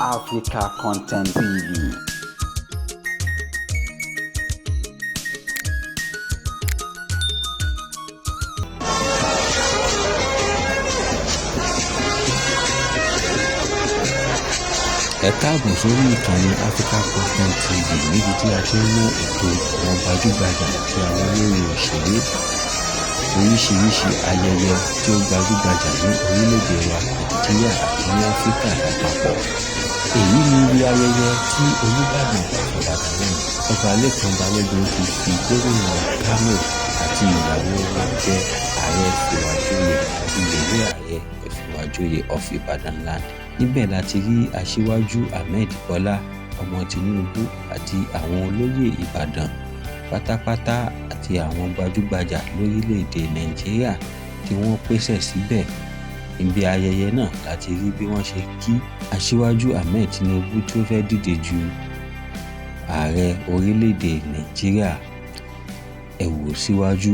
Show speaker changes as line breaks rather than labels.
Africa Content TV.
Ẹ káàbọ̀ sórí ìkànnì Africa Content TV níbi tí a ti ń mú ètò àwọn gbajúgbajà àti àwọn olórin òṣèré oríṣiríṣi ayẹyẹ tí ó gbajúgbajà ní orílẹ̀-èdè wa Nàìjíríà àti ní Áfíríkà lápapọ̀. Èyí ni ibi ayẹyẹ tí Olubadan Ibadanland Ọba Lẹ́kan Balógun ti fi gómìnà Kano àti ìyàwó wọn jẹ Ààrẹ Fiwajoye àti Yeye Ààrẹ Fiwajoye of Ibadanland. Níbẹ̀ láti rí Asiwaju Bọ́lá ọmọ Tinubu àti àwọn olóyè Ìbàdàn pátápátá àti àwọn gbajúgbajà lórílẹ̀-èdè Nàìjíríà tí wọ́n pèsè síbẹ̀. Níbi ayẹyẹ náà láti rí bí wọ́n ṣe kí Asiwaju Tinubu tí ó fẹ́ díje ju ààrẹ orílẹ̀-èdè Nàìjíríà. Ẹ wò síwájú.